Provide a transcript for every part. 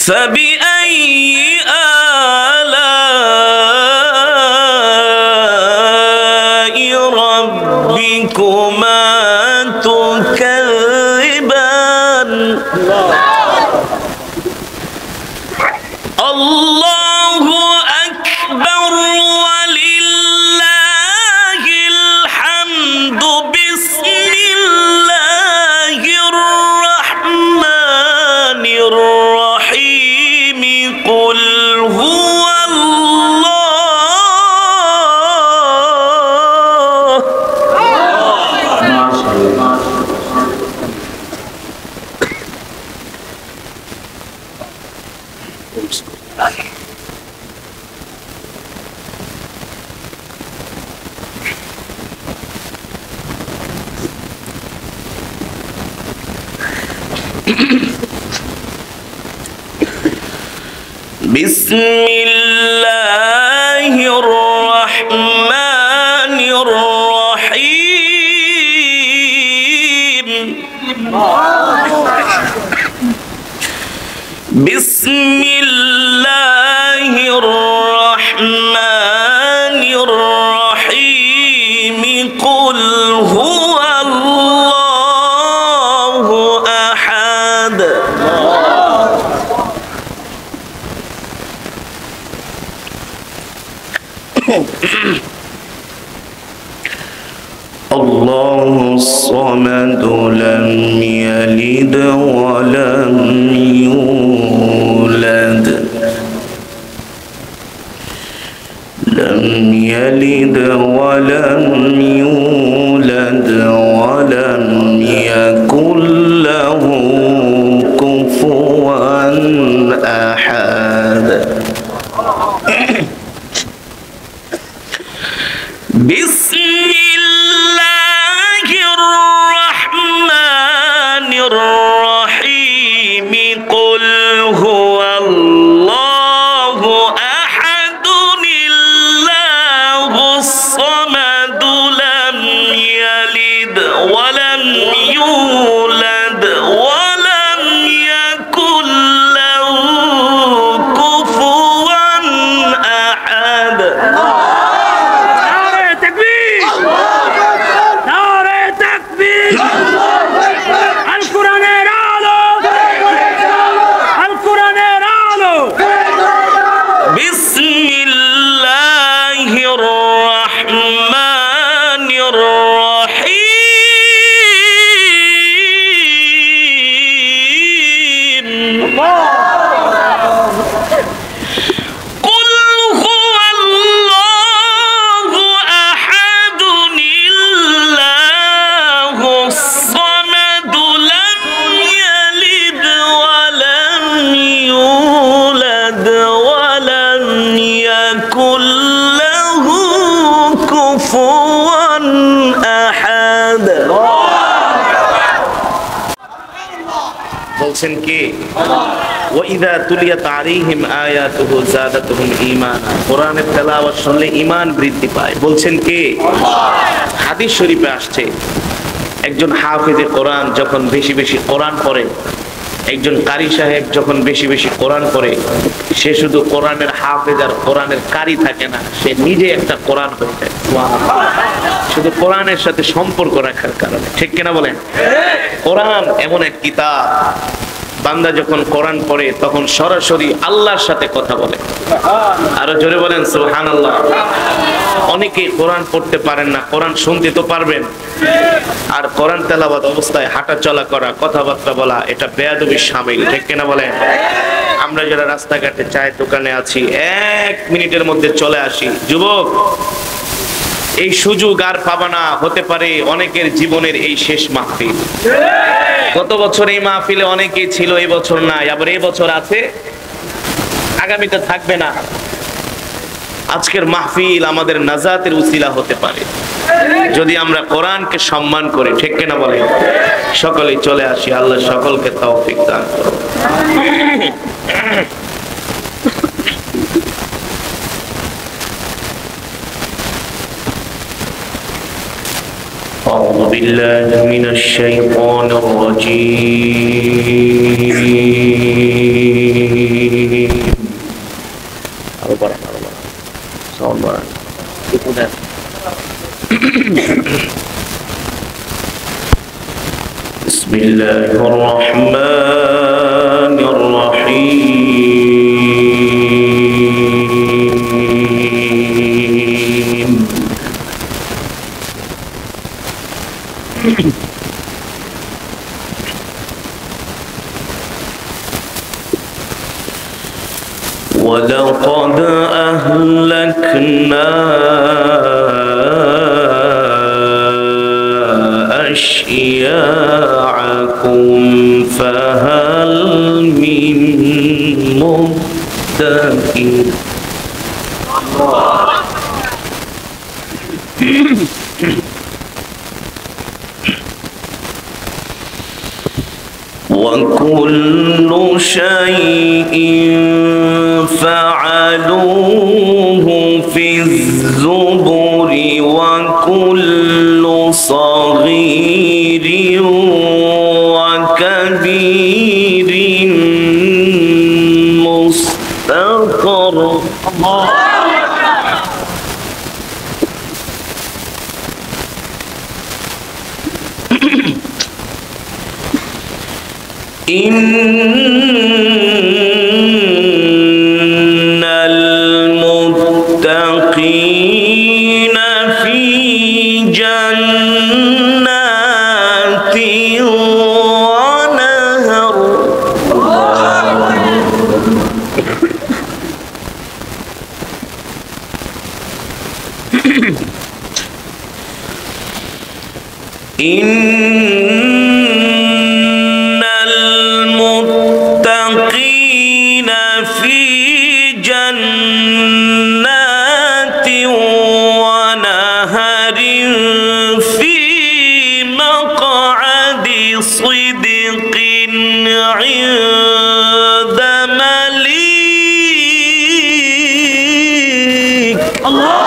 فبأي آلاء ربكما تكذبان الله أكبر ولله الحمد بسم الله الرحمن الرحيم قل هو الله بسم الله الرحمن الرحيم بسم الله الرحمن الرحيم قل هو الله أحد الله الصمد لم يلد ولم يولد لم يلد ولم يولد ولم يكن له كفوا أحد بسم الله الرحمن الرحيم قل هو الله أحد الله الصمد لم يلد ولم يولد ولم يكن له كفوا أحد بسم الله الرحمن الرحيم قل هو الله أحد الله الصمد لم يلد ولم يولد ولم يكن له كفوا أحد বলছেন কি ওয়াইদা তুলিয়াত আলাইহিম আয়াতুহু যাদাতুহুম ঈমানা কোরআনের তেলাওয়াত শুনলে ঈমান বৃদ্ধি পায় বলছেন কি হাদিস শরীফে আসছে একজন হাফেজে কোরআন যখন বেশি বেশি কোরআন পড়ে একজন কারি সাহেব যখন বেশি বেশি কোরআন পড়ে সে শুধু কোরআনের হাফেজ আর কোরআনের কারি থাকে না সে নিজে একটা কোরআন হয়ে যায় শুধু কোরআনের সাথে সম্পর্ক রাখার কারণে ঠিক কিনা বলেন কোরআন এমন এক কিতাব বান্দা যখন কোরআন পড়ে তখন সরাসরি আল্লাহর সাথে কথা বলে আরো জোরে বলেন সুবহানাল্লাহ অনেকেই কোরআন পড়তে পারেন না কোরআন শুনতে তো পারবেন আর কোরআন তেলাওয়াত অবস্থায় হাঁটা চলা করা কথাবার্তা বলা এটা বেয়াদবির শামিল ঠিক কিনা বলেন আমরা যারা রাস্তাঘাটে চায়ের দোকানে আছি 1 মিনিটের মধ্যে চলে আসি যুবক এই সুযোগ আর পাবা না হতে পারে অনেকের জীবনের এই শেষ মাহফিল গত বছর এই মাহফিলে অনেকেই ছিল এই বছর নাই আবার এই বছর আছে আগামীতে থাকবে না আজকের মাহফিল আমাদের নাজাতের উসিলা হতে পারে যদি আমরা কোরআনকে সম্মান করি ঠিক কিনা বলেন সকলেই চলে আসি আল্লাহ সকলকে তৌফিক দান করুন أعوذ بالله من الشيطان الرجيم. بسم الله الرحمن الرحيم. ولقد أهلكنا أشياعكم فهل من مدكر. وكل شيء فعلوه في الزبر وكل صغير وكبير مستقر. إن المتقين في جنات ونهر. إن المتقين في جنات ونهر في مقعد صدق عند مليك. الله.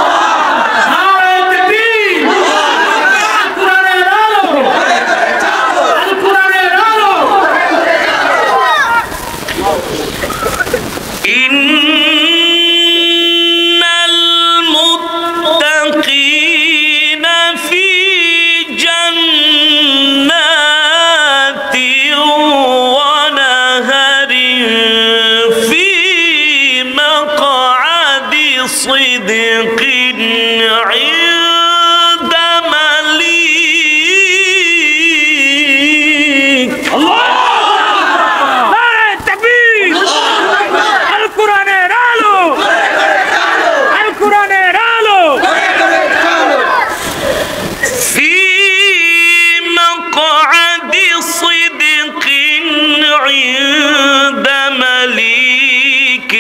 إن المتقين في جنات ونهر في مقعد صدق عند مليك. الله. عند مليك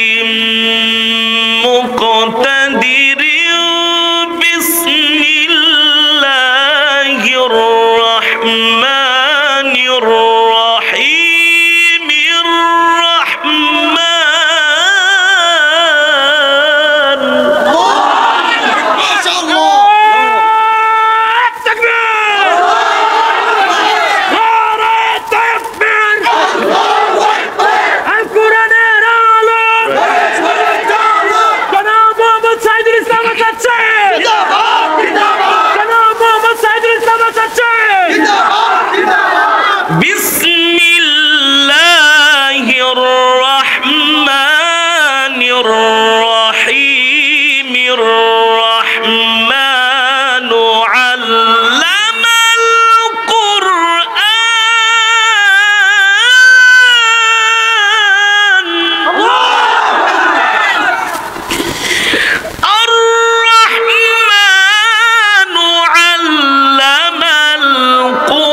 مقتدر. بسم الله الرحمن الرحيم. الرحمن. ما شاء الله. تكبير. بسم الله الرحمن الرحيم. الرحمن علم القرآن. الرحمن علم القرآن.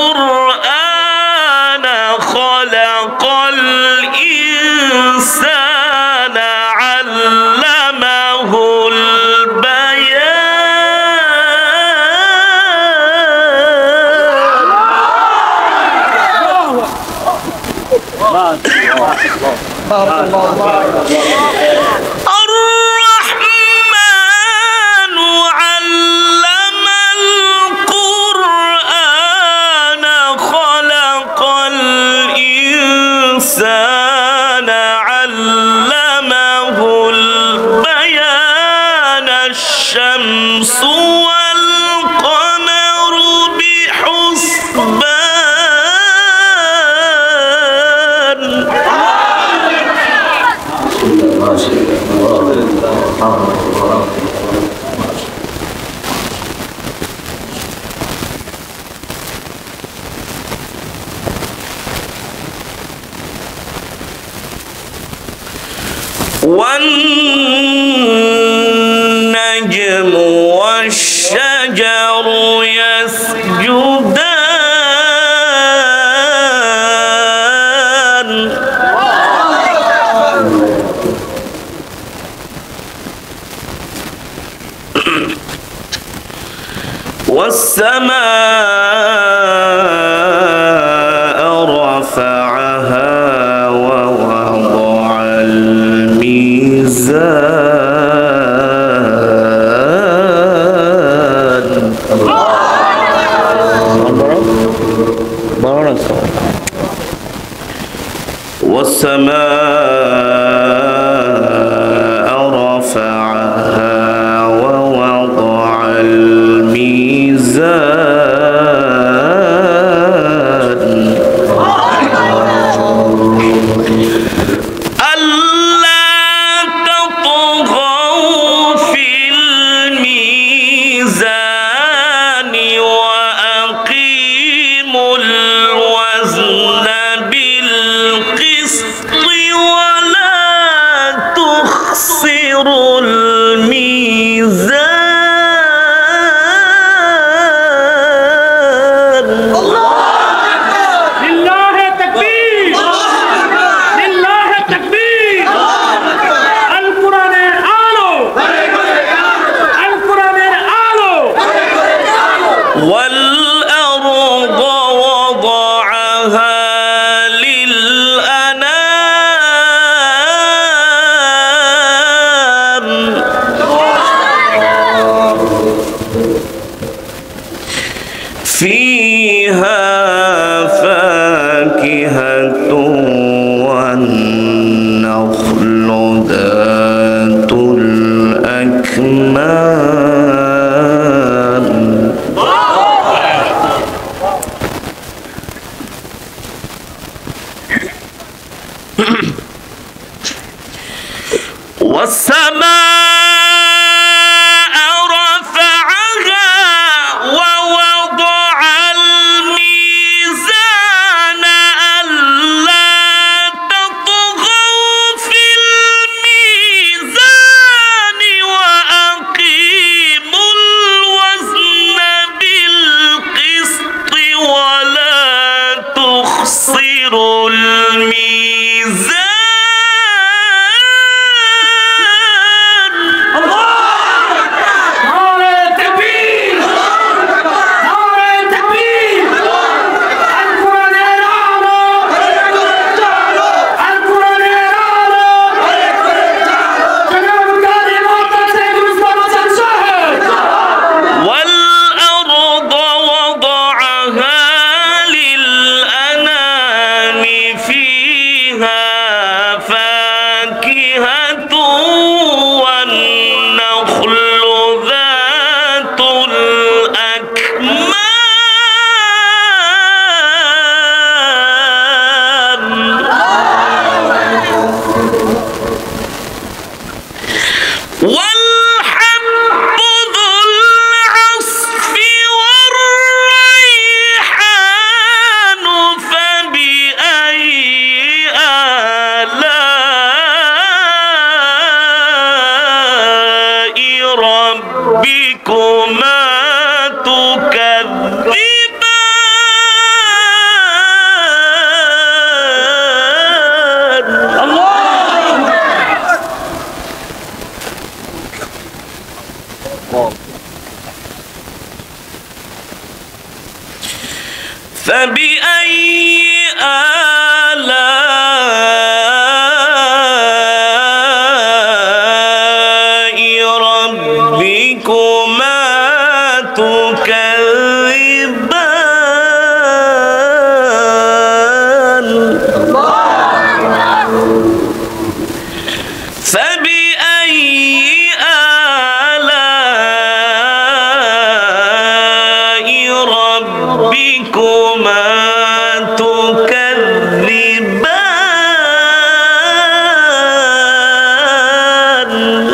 خلق الإنسان علمه الرحمن علم القرآن. والنجم والشجر يسجدان والسماء رفعها ووضع الميزان والسماء رفعها ووضع الميزان ألا تطغوا في الميزان وأقيموا الوزن بالقسط ولا تخسروا الميزان والأرض وضعها للأنام فيها فاكهة والنخل ذات الأكمام والسماء رفعها ووضع الميزان ألا تطغوا في الميزان وأقيموا الوزن بالقسط ولا تخسروا الميزان والأرض وضعها للأنام فيها فاكهة والنخل ذات الأكمام والحب ذو العصف والريحان فبأي آلاء ربكما تكذبان فبأي آلاء ربكما تكذبان فبأي آلاء ربكما تكذبان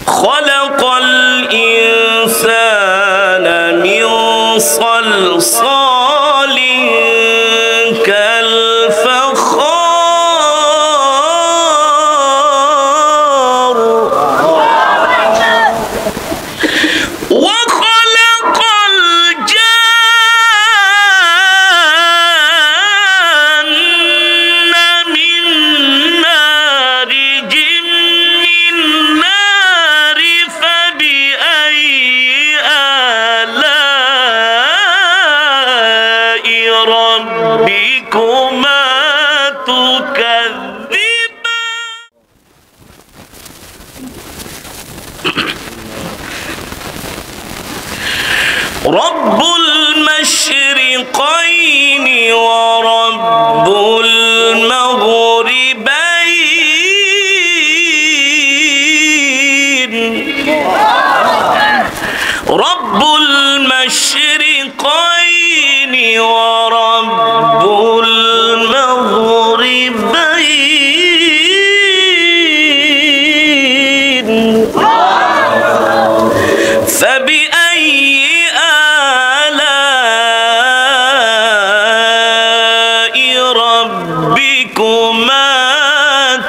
خلق الإنسان من صلصال رب المشرقين ورب المغربين رب المشرقين ورب المغربين فبأي آلاء ربكما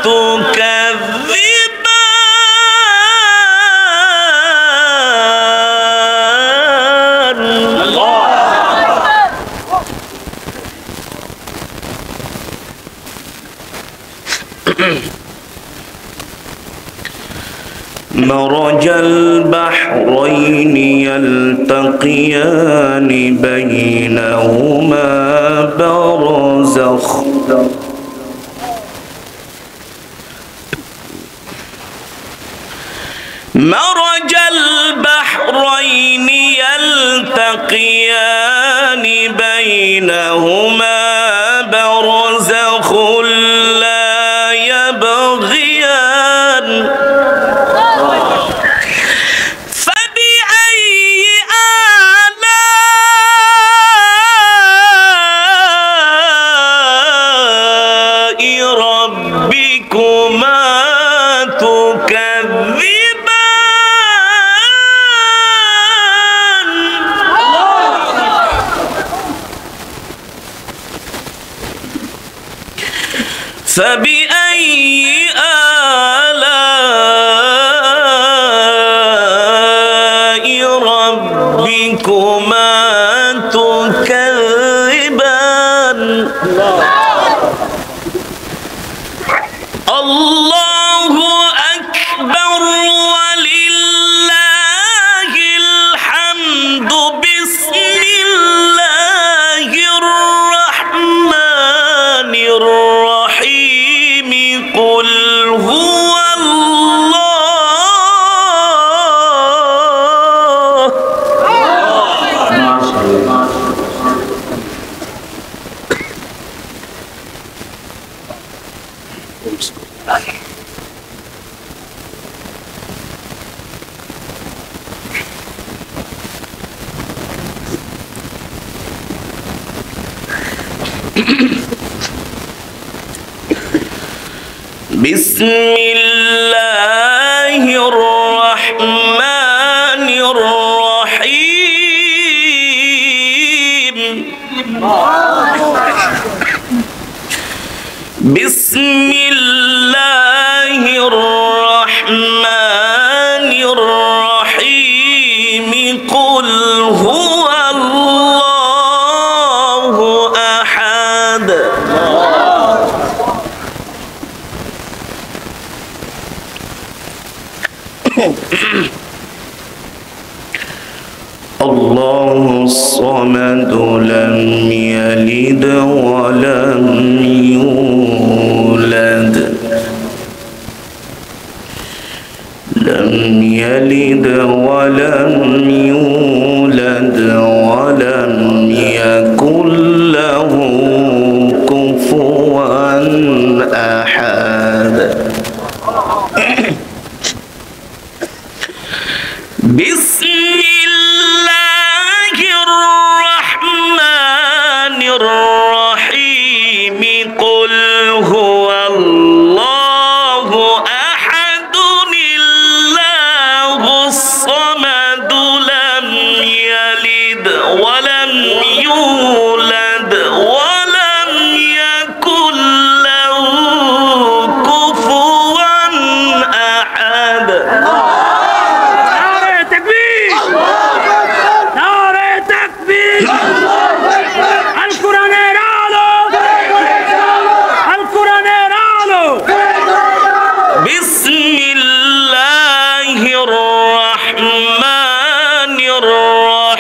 تكذبان مرج البحرين يلتقيان بينهما برزخ مرج البحرين يلتقيان بينهما برزخ لا يبغيان فبأي آلاء ربكما تكذبان فبأي آلاء ربكما تكذبان الله أكبر ولله الحمد بسم الله الرحمن الرحيم قل هو الله بسم الله الرحمن الرحيم بسم الله الرحمن الرحيم قل هو الله أحد الله الصمد لم يلد ولم يولد لم يلد ولم يولد ولم يكن له كفوا أحد بسم الله الرحمن الرحيم قل هو الله أحد الله الصمد لم يلد ولم يولد ولم يكن له كفوا أحد بسم الله الرحمن الرحيم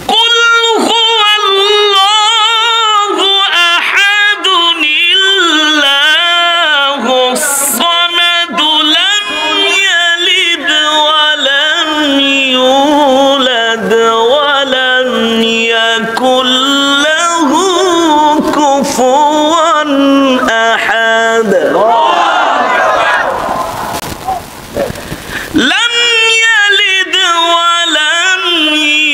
قل هو الله يكن له كفوا أحد لم يلد ولم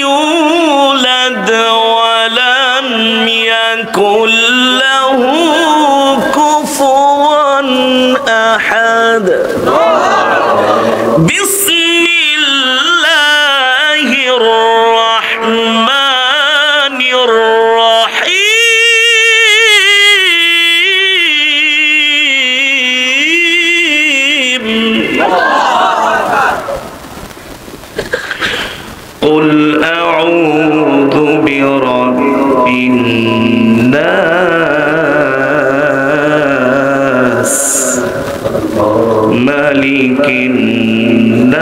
يولد ولم يكن له كفوا أحد بسم الله الرحمن الرحيم قل أعوذ برب الناس ملك الناس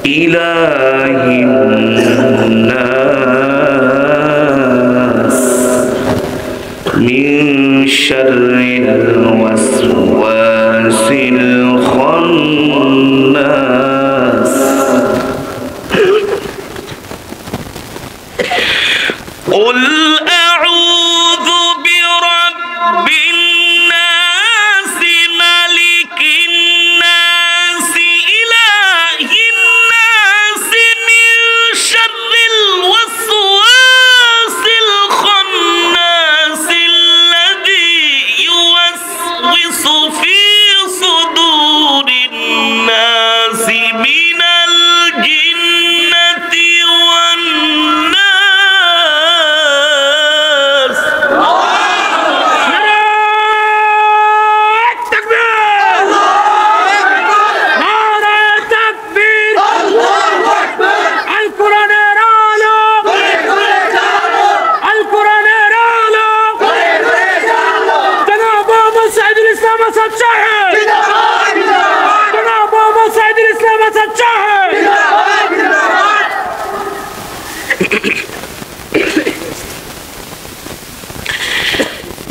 إله الناس من شر الوسواس الخناس قل أعوذ برب الناس ملك الناس إله الناس من شر الوسواس الخناس الذي يوسوس في صدور الناس من الجنة والناس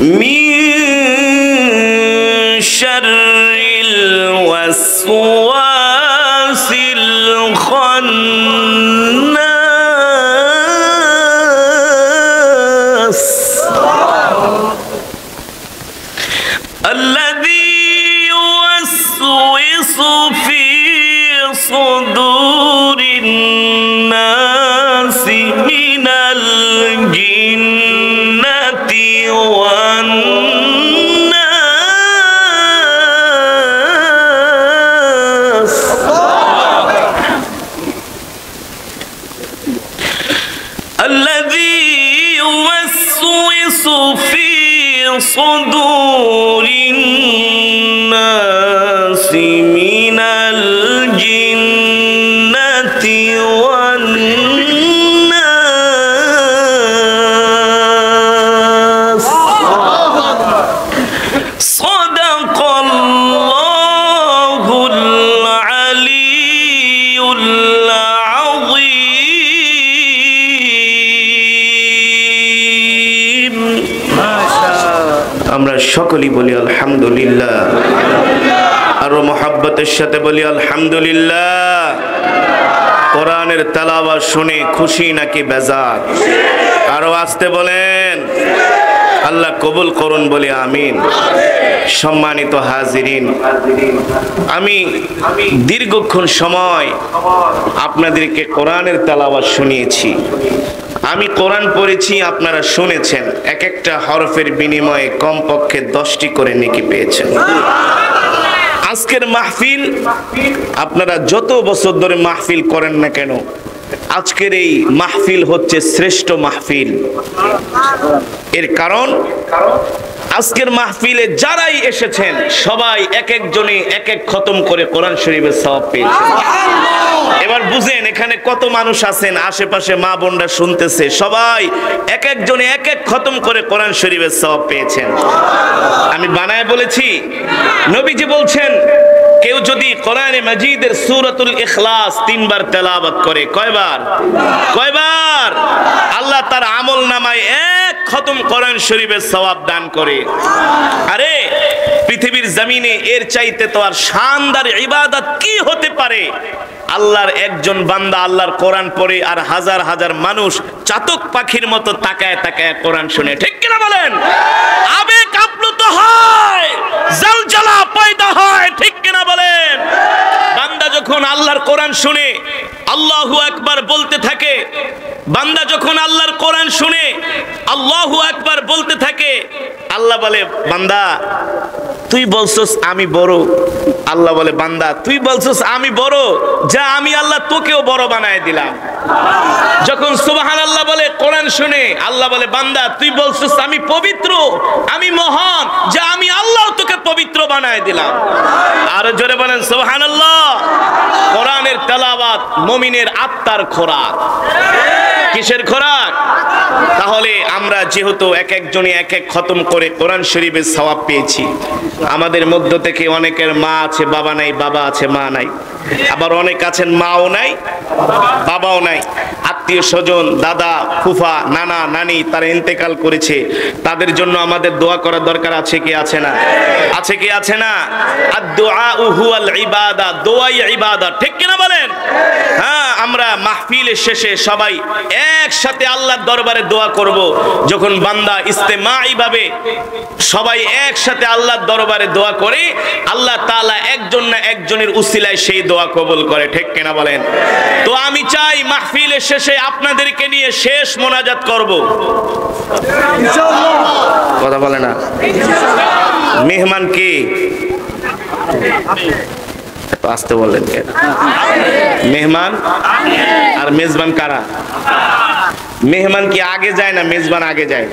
من شر الوسواس الخناس الذي يوسوس في صدور الناس من الجنة والناس الذي يوسوس في صدور الناس من الجنة والناس صدق الله العلي العظيم আমরা সকলেই বলি আলহামদুলিল্লাহ আর মুহাব্বতের সাথে বলি আলহামদুলিল্লাহ কোরআনের তেলাওয়াত শুনে খুশি নাকি বেজার আরো আস্তে বলেন আল্লাহ কবুল করুন বলি আমিন সম্মানিত হাজিরিন আমি দীর্ঘক্ষণ সময় আপনাদেরকে কোরআনের তেলাওয়াত শুনিয়েছি আমি কোরআন পড়েছি আপনারা শুনেছেন এক একটা হরফের বিনিময়ে কমপক্ষে 10টি করে নেকি পেয়েছেন আজকের মাহফিল আপনারা যত বছর ধরে মাহফিল করেন না কেন আজকের এই মাহফিল হচ্ছে শ্রেষ্ঠ মাহফিল এর কারণ আজকের মাহফিলে যারাই এসেছেন সবাই এক একজনে এক এক খতম করে কোরআন শরীফের সওয়াব পেয়েছেন এবার বুঝেন এখানে কত মানুষ আছেন আশেপাশে মা বোনরা শুনতেছে সবাই এক একজনে এক এক খতম করে কোরআন শরীফের সওয়াব পেয়েছেন আমি বানায় বলেছি নবীজি বলছেন কেউ যদি কোরআনে মাজিদের সূরাতুল ইখলাস 3 বার তেলাওয়াত করে কয়বার আল্লাহ তার আমলনামায় এক খতম কোরআন শরীফের সওয়াব দান করে আরে পৃথিবীর জমিনে এর চাইতে তো আর শানদার ইবাদত কি হতে পারে? আল্লাহর একজন বান্দা আল্লাহর কোরআন পড়ে আর হাজার হাজার মানুষ চাতক পাখির মতো তাকায় তাকায় কোরআন শুনে, ঠিক কিনা বলেন? আবেগ আপ্লুত হয়, জলজলা পয়দা হয়, ঠিক কিনা বলেন? বান্দা যখন আল্লাহর কোরআন শুনে আল্লাহু আকবার বলতে থাকে, বান্দা যখন আল্লাহর কোরআন শুনে আল্লাহু আকবার বলতে থাকে, আল্লাহ বলে বান্দা তুই বলছস আমি বড়। আল্লাহ বলে বান্দা তুই বলছস আমি বড়, যা আমি আল্লাহ তোকেও বড় বানায় দিলাম। যখন সুবহানাল্লাহ বলে কোরআন শুনে আল্লাহ বলে বান্দা তুই বলছস আমি পবিত্র, আমি মহান, যা আমি আল্লাহ তোকে পবিত্র বানায় দিলাম। আর জোরে বলেন সুবহানাল্লাহ। কোরআনের তেলাওয়াত মুমিনের আত্মার খোরাক। কিসের খোরাক? তাহলে আমরা যেহেতু এক একজনই এক এক খতম করে কোরআন শরীফের সওয়াব পেয়েছি, আমাদের মধ্য থেকে অনেকের মা আছে বাবা নাই, বাবা আছে মা নাই, আবার অনেক আছেন মাও নাই বাবাও নাই, আত্মীয় স্বজন দাদা ফুফা নানা নানি তারা ইন্তেকাল করেছে, তাদের জন্য আমাদের দোয়া করার দরকার আছে কি আছে না? আছে কি আছে না? আদ-দুআউ হুয়াল ইবাদা, দোয়াই ইবাদত, ঠিক কিনা বলেন? হ্যাঁ, আমরা মাহফিলের শেষে সবাই একসাথে আল্লাহর দরবারে দোয়া করব। যখন বান্দা ইস্তেমাই ভাবে সবাই একসাথে আল্লাহর দরবারে দোয়া করে, আল্লাহ তাআলা একজন না একজনের উসিলায় সেই দোয়া কবুল করে, ঠিক কিনা বলেন? তো আমি চাই মাহফিলের শেষে আপনাদেরকে নিয়ে শেষ মোনাজাত করব। ইনশাআল্লাহ। কথা বলে না? মেহমান কে? আসতে বললেন কেন? মেহমান আর মেজবান কারা? মেহমান কি আগে যায় না মেজবান আগে যায়?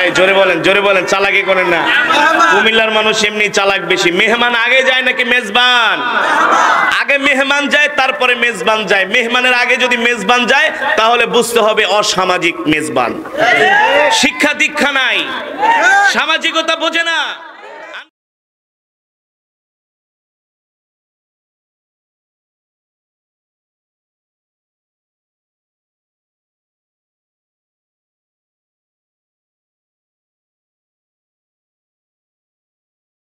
এই জোরে বলেন, জোরে বলেন, চালাকি করেন না। কুমিল্লার মানুষ এমনি চালাক বেশি। মেহমান আগে যায় নাকি মেজবান? আগে মেহমান যায় তারপরে মেজবান যায়। মেহমানের আগে যদি মেজবান যায় তাহলে বুঝতে হবে অসামাজিক মেজবান। শিক্ষা দীক্ষা নাই, সামাজিকতা বোঝে না।